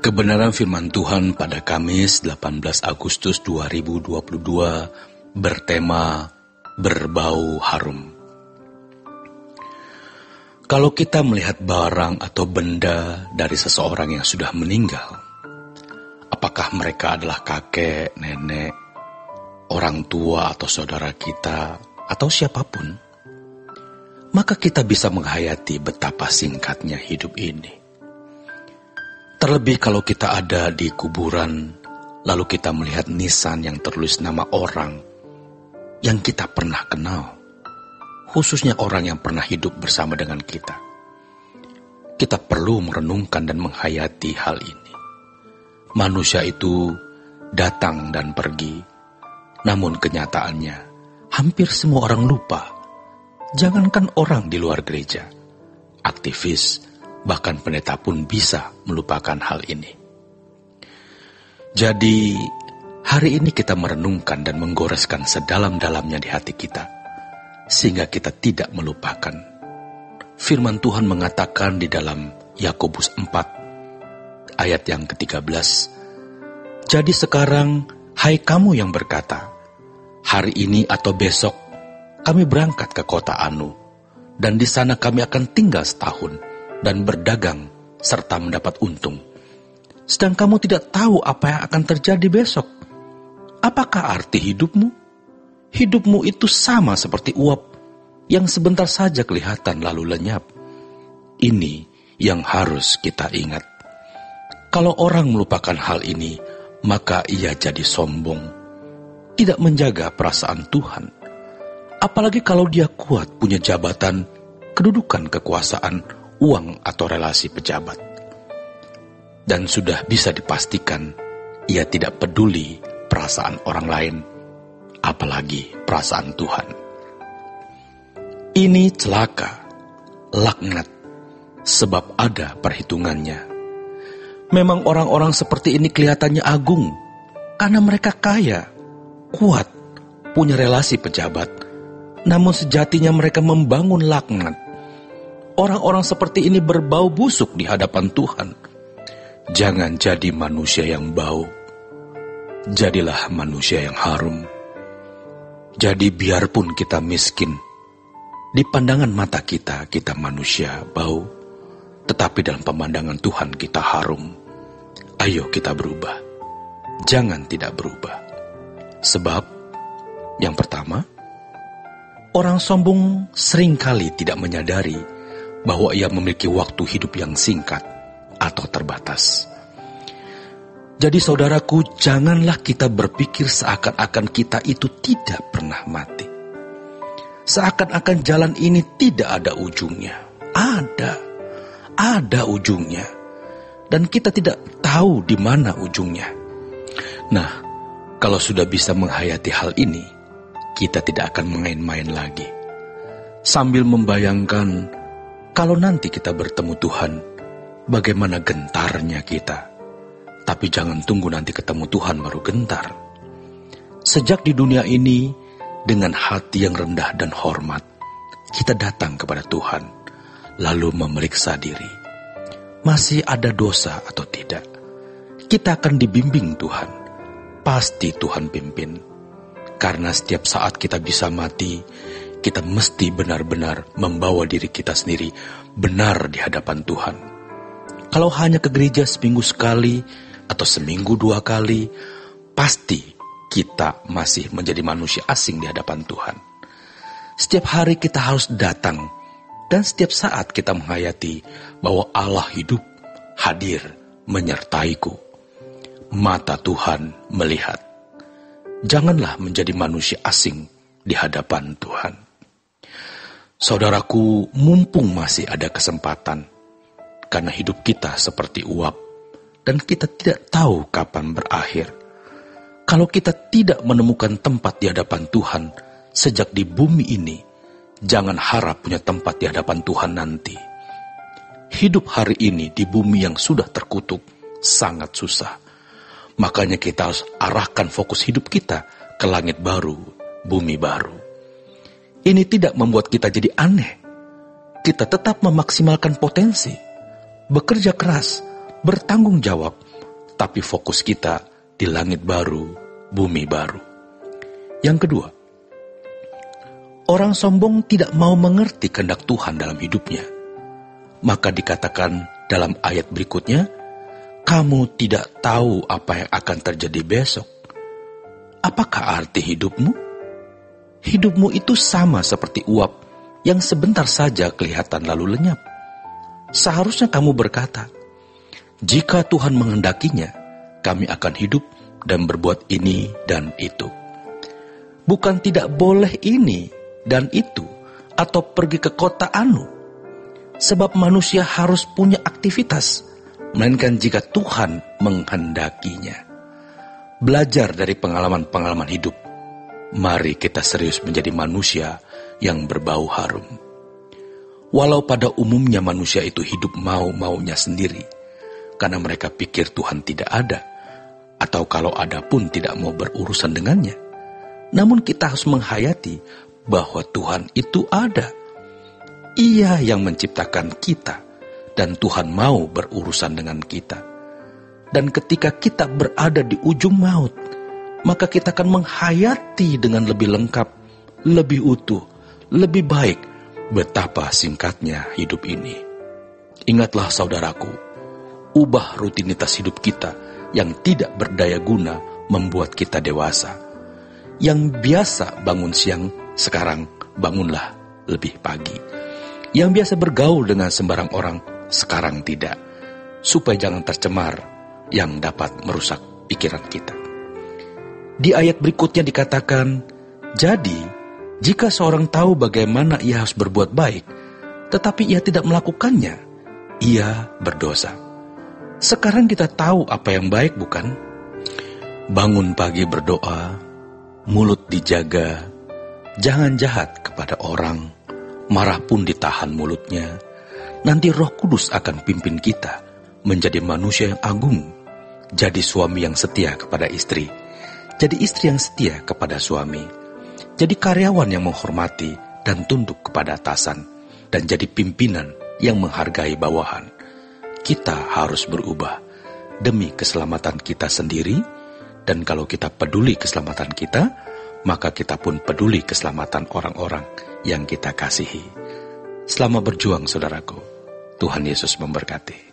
Kebenaran firman Tuhan pada Kamis 18 Agustus 2022 bertema berbau harum. Kalau kita melihat barang atau benda dari seseorang yang sudah meninggal, apakah mereka adalah kakek, nenek, orang tua atau saudara kita, atau siapapun, maka kita bisa menghayati betapa singkatnya hidup ini. Terlebih kalau kita ada di kuburan, lalu kita melihat nisan yang tertulis nama orang yang kita pernah kenal, khususnya orang yang pernah hidup bersama dengan kita. Kita perlu merenungkan dan menghayati hal ini. Manusia itu datang dan pergi, namun kenyataannya hampir semua orang lupa. Jangankan orang di luar gereja, aktivis, bahkan pendeta pun bisa melupakan hal ini. Jadi, hari ini kita merenungkan dan menggoreskan sedalam-dalamnya di hati kita, sehingga kita tidak melupakan. Firman Tuhan mengatakan di dalam Yakobus 4, ayat yang ke-13, "Jadi sekarang, hai kamu yang berkata, hari ini atau besok, kami berangkat ke kota Anu, dan di sana kami akan tinggal setahun, dan berdagang serta mendapat untung. Sedang kamu tidak tahu apa yang akan terjadi besok. Apakah arti hidupmu? Hidupmu itu sama seperti uap yang sebentar saja kelihatan lalu lenyap." Ini yang harus kita ingat. Kalau orang melupakan hal ini, maka ia jadi sombong, tidak menjaga perasaan Tuhan. Apalagi kalau dia kuat punya jabatan, kedudukan, kekuasaan, uang atau relasi pejabat. Dan sudah bisa dipastikan ia tidak peduli perasaan orang lain, apalagi perasaan Tuhan. Ini celaka, laknat, sebab ada perhitungannya. Memang orang-orang seperti ini kelihatannya agung, karena mereka kaya, kuat, punya relasi pejabat, namun sejatinya mereka membangun laknat. Orang-orang seperti ini berbau busuk di hadapan Tuhan. Jangan jadi manusia yang bau. Jadilah manusia yang harum. Jadi biarpun kita miskin, di pandangan mata kita manusia bau, tetapi dalam pemandangan Tuhan kita harum. Ayo kita berubah. Jangan tidak berubah. Sebab, yang pertama, orang sombong seringkali tidak menyadari bahwa ia memiliki waktu hidup yang singkat atau terbatas. Jadi saudaraku, janganlah kita berpikir seakan-akan kita itu tidak pernah mati. Seakan-akan jalan ini tidak ada ujungnya. Ada ujungnya. Dan kita tidak tahu di mana ujungnya. Nah, kalau sudah bisa menghayati hal ini, kita tidak akan main-main lagi. Sambil membayangkan kalau nanti kita bertemu Tuhan, bagaimana gentarnya kita. Tapi jangan tunggu nanti ketemu Tuhan baru gentar. Sejak di dunia ini, dengan hati yang rendah dan hormat, kita datang kepada Tuhan, lalu memeriksa diri. Masih ada dosa atau tidak? Kita akan dibimbing Tuhan. Pasti Tuhan pimpin. Karena setiap saat kita bisa mati, kita mesti benar-benar membawa diri kita sendiri benar di hadapan Tuhan. Kalau hanya ke gereja seminggu sekali atau seminggu 2 kali, pasti kita masih menjadi manusia asing di hadapan Tuhan. Setiap hari kita harus datang, dan setiap saat kita menghayati bahwa Allah hidup, hadir, menyertaiku. Mata Tuhan melihat. Janganlah menjadi manusia asing di hadapan Tuhan. Saudaraku, mumpung masih ada kesempatan, karena hidup kita seperti uap, dan kita tidak tahu kapan berakhir. Kalau kita tidak menemukan tempat di hadapan Tuhan sejak di bumi ini, jangan harap punya tempat di hadapan Tuhan nanti. Hidup hari ini di bumi yang sudah terkutuk sangat susah. Makanya kita harus arahkan fokus hidup kita ke langit baru, bumi baru. Ini tidak membuat kita jadi aneh. Kita tetap memaksimalkan potensi, bekerja keras, bertanggung jawab, tetapi fokus kita di langit baru, bumi baru. Yang kedua, orang sombong tidak mau mengerti kehendak Tuhan dalam hidupnya. Maka dikatakan dalam ayat berikutnya, kamu tidak tahu apa yang akan terjadi besok. Apakah arti hidupmu? Hidupmu itu sama seperti uap yang sebentar saja kelihatan lalu lenyap. Seharusnya kamu berkata, jika Tuhan menghendakinya, kami akan hidup dan berbuat ini dan itu. Bukan tidak boleh ini dan itu, atau pergi ke kota anu. Sebab manusia harus punya aktivitas, melainkan jika Tuhan menghendakinya. Belajar dari pengalaman-pengalaman hidup. Mari kita serius menjadi manusia yang berbau harum. Walau pada umumnya manusia itu hidup mau-maunya sendiri, karena mereka pikir Tuhan tidak ada, atau kalau ada pun tidak mau berurusan dengannya. Namun kita harus menghayati bahwa Tuhan itu ada. Ia yang menciptakan kita, dan Tuhan mau berurusan dengan kita. Dan ketika kita berada di ujung maut, maka kita akan menghayati dengan lebih lengkap, lebih utuh, lebih baik betapa singkatnya hidup ini. Ingatlah saudaraku, ubah rutinitas hidup kita yang tidak berdaya guna membuat kita dewasa. Yang biasa bangun siang, sekarang bangunlah lebih pagi. Yang biasa bergaul dengan sembarang orang, sekarang tidak. Supaya jangan tercemar yang dapat merusak pikiran kita. Di ayat berikutnya dikatakan, jadi jika seorang tahu bagaimana ia harus berbuat baik, tetapi ia tidak melakukannya, ia berdosa. Sekarang kita tahu apa yang baik, bukan? Bangun pagi berdoa, mulut dijaga, jangan jahat kepada orang, marah pun ditahan mulutnya. Nanti Roh Kudus akan pimpin kita menjadi manusia yang agung. Jadi suami yang setia kepada istri, jadi istri yang setia kepada suami, jadi karyawan yang menghormati dan tunduk kepada atasan, dan jadi pimpinan yang menghargai bawahan. Kita harus berubah demi keselamatan kita sendiri, dan kalau kita peduli keselamatan kita, maka kita pun peduli keselamatan orang-orang yang kita kasihi. Selamat berjuang, saudaraku. Tuhan Yesus memberkati.